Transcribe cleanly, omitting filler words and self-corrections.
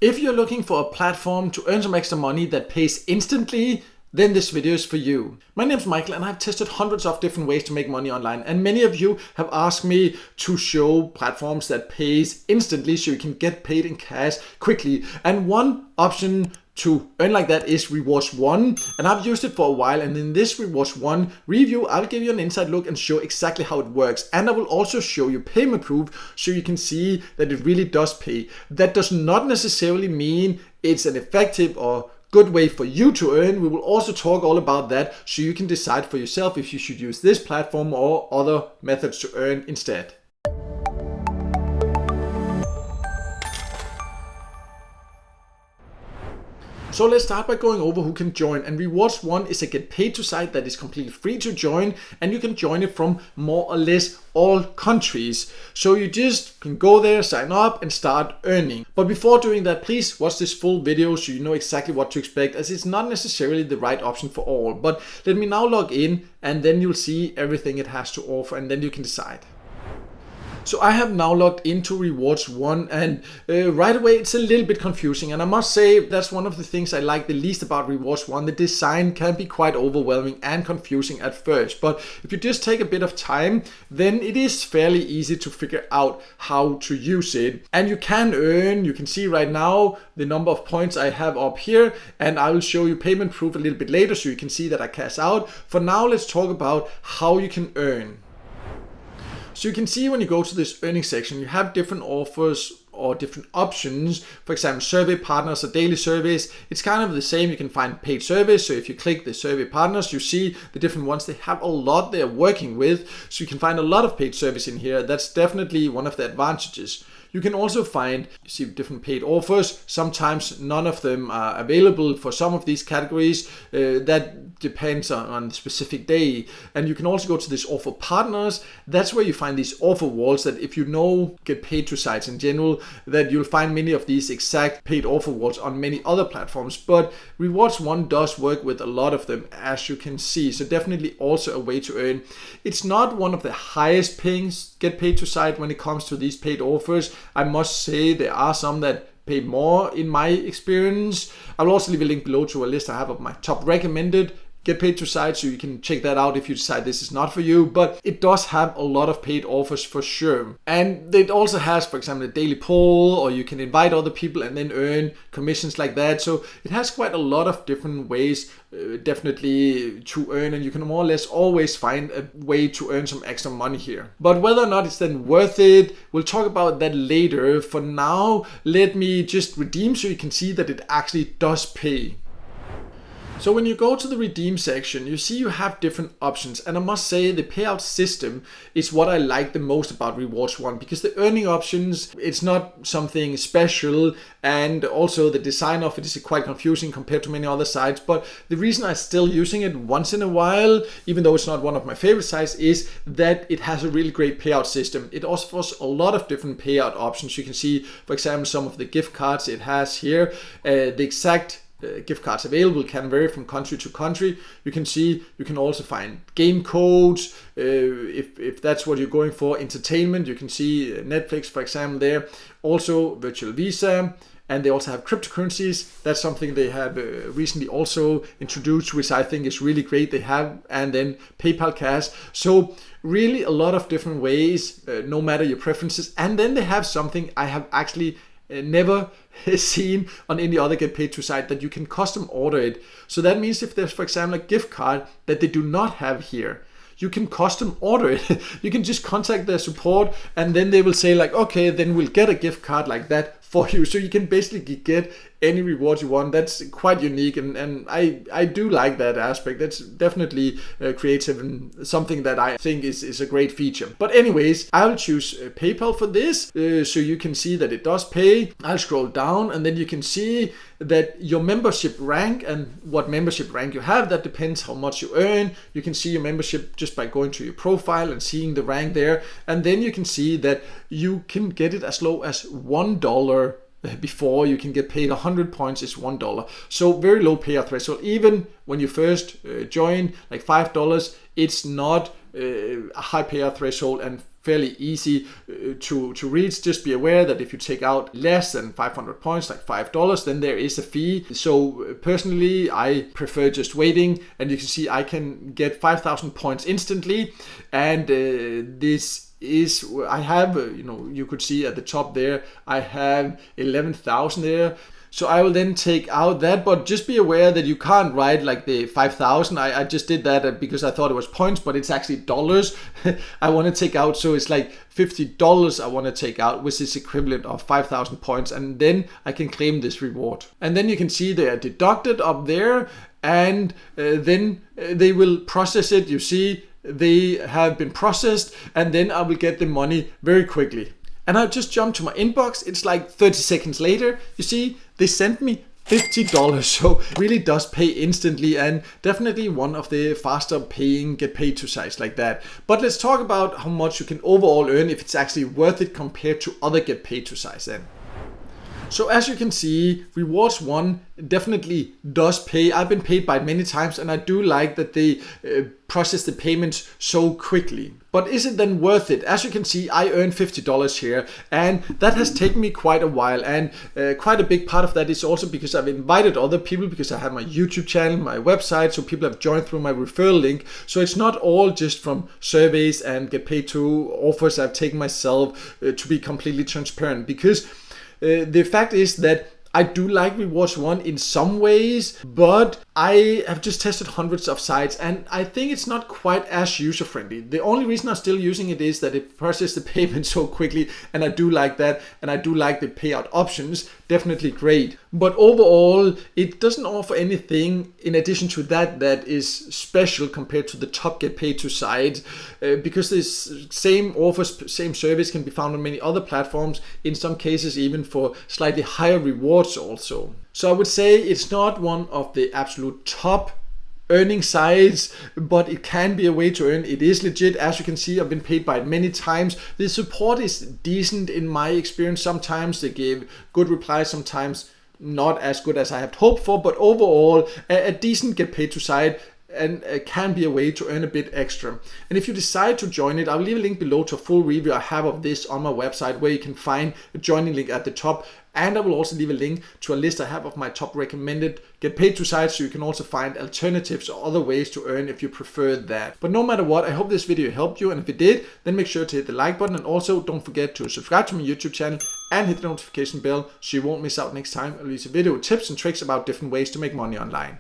If you're looking for a platform to earn some extra money that pays instantly, then this video is for you. My name is Michael and I've tested hundreds of different ways to make money online, and many of you have asked me to show platforms that pays instantly so you can get paid in cash quickly. And one option to earn like that is Rewards1, and I've used it for a while, and in this Rewards1 review I'll give you an inside look and show exactly how it works, and I will also show you payment proof so you can see that it really does pay. That does not necessarily mean it's an effective or good way for you to earn. We will also talk all about that so you can decide for yourself if you should use this platform or other methods to earn instead. So let's start by going over who can join, and Rewards1 is a get paid to site that is completely free to join, and you can join it from more or less all countries. So you just can go there, sign up and start earning. But before doing that, please watch this full video so you know exactly what to expect, as it's not necessarily the right option for all. But let me now log in and then you'll see everything it has to offer, and then you can decide. So I have now logged into Rewards1, and right away it's a little bit confusing, and I must say that's one of the things I like the least about Rewards1. The design can be quite overwhelming and confusing at first, but if you just take a bit of time, then it is fairly easy to figure out how to use it. And you can earn, you can see right now the number of points I have up here, and I will show you payment proof a little bit later so you can see that I cash out. For now, let's talk about how you can earn. So you can see when you go to this earning section, you have different offers or different options. For example, survey partners or daily surveys. It's kind of the same. You can find paid surveys. So if you click the survey partners, you see the different ones. They have a lot they're working with. So you can find a lot of paid service in here. That's definitely one of the advantages. You can also find, you see, different paid offers. Sometimes none of them are available for some of these categories. That depends on the specific day. And you can also go to this offer partners. That's where you find these offer walls that, if you know get paid to sites in general, that you'll find many of these exact paid offer walls on many other platforms. But Rewards1 does work with a lot of them, as you can see. So definitely also a way to earn. It's not one of the highest paying get paid to site when it comes to these paid offers. I must say there are some that pay more in my experience. I'll also leave a link below to a list I have of my top recommended get paid to sites, so you can check that out if you decide this is not for you. But it does have a lot of paid offers for sure. And it also has, for example, a daily poll, or you can invite other people and then earn commissions like that. So it has quite a lot of different ways definitely to earn, and you can more or less always find a way to earn some extra money here. But whether or not it's then worth it, we'll talk about that later. For now, let me just redeem so you can see that it actually does pay. So when you go to the redeem section, you see you have different options, and I must say the payout system is what I like the most about Rewards1, because the earning options, it's not something special, and also the design of it is quite confusing compared to many other sites. But the reason I'm still using it once in a while, even though it's not one of my favorite sites, is that it has a really great payout system. It offers a lot of different payout options. You can see, for example, some of the gift cards it has here. The exact gift cards available can vary from country to country. You can see you can also find game codes if that's what you're going for. Entertainment, you can see Netflix, for example, there. Also virtual Visa, and they also have cryptocurrencies. That's something they have recently also introduced, which I think is really great. They have, and then PayPal Cash. So really a lot of different ways, no matter your preferences. And then they have something I have actually never seen on any other get paid to site, that you can custom order it. So that means if there's, for example, a gift card that they do not have here, you can custom order it. You can just contact their support, and then they will say like, okay, then we'll get a gift card like that for you. So you can basically get any reward you want. That's quite unique, and I do like that aspect. That's definitely creative and something that I think is a great feature. But anyways, I'll choose PayPal for this, so you can see that it does pay. I'll scroll down, and then you can see that your membership rank, and what membership rank you have, that depends how much you earn. You can see your membership just by going to your profile and seeing the rank there, and then you can see that you can get it as low as $1 before you can get paid. 100 points is $1. So very low payout threshold. Even when you first join, like $5, it's not a high payout threshold, and fairly easy to reach. Just be aware that if you take out less than 500 points, like $5, then there is a fee. So personally, I prefer just waiting, and you can see I can get 5,000 points instantly, and this is, I have, you could see at the top there, I have 11,000 there. So I will then take out that, but just be aware that you can't write like the 5,000. I just did that because I thought it was points, but it's actually dollars I want to take out. So it's like $50 I want to take out, which is equivalent of 5,000 points. And then I can claim this reward. And then you can see they are deducted up there, and then they will process it. You see, they have been processed, and then I will get the money very quickly. And I just jumped to my inbox. It's like 30 seconds later. You see, they sent me $50. So it really does pay instantly, and definitely one of the faster paying get paid to sites like that. But let's talk about how much you can overall earn, if it's actually worth it compared to other get paid to sites then. So as you can see, Rewards1 definitely does pay. I've been paid by it many times, and I do like that they process the payments so quickly. But is it then worth it? As you can see, I earned $50 here, and that has taken me quite a while, and quite a big part of that is also because I've invited other people, because I have my YouTube channel, my website, so people have joined through my referral link. So it's not all just from surveys and get paid to offers I've taken myself, to be completely transparent, because the fact is that I do like Rewards1 in some ways, but I have just tested hundreds of sites, and I think it's not quite as user-friendly. The only reason I'm still using it is that it processes the payment so quickly, and I do like that, and I do like the payout options. Definitely great. But overall, it doesn't offer anything in addition to that that is special compared to the top get paid to site, because this same offers, same service can be found on many other platforms, in some cases even for slightly higher rewards also. So I would say it's not one of the absolute top earning sites, but it can be a way to earn. It is legit. As you can see, I've been paid by it many times. The support is decent in my experience. Sometimes they give good replies, sometimes not as good as I had hoped for, but overall a decent get paid to site, and can be a way to earn a bit extra. And if you decide to join it, I'll leave a link below to a full review I have of this on my website, where you can find a joining link at the top. And I will also leave a link to a list I have of my top recommended get paid to sites, so you can also find alternatives or other ways to earn if you prefer that. But no matter what, I hope this video helped you, and if it did, then make sure to hit the like button, and also don't forget to subscribe to my YouTube channel and hit the notification bell so you won't miss out next time I release a video with tips and tricks about different ways to make money online.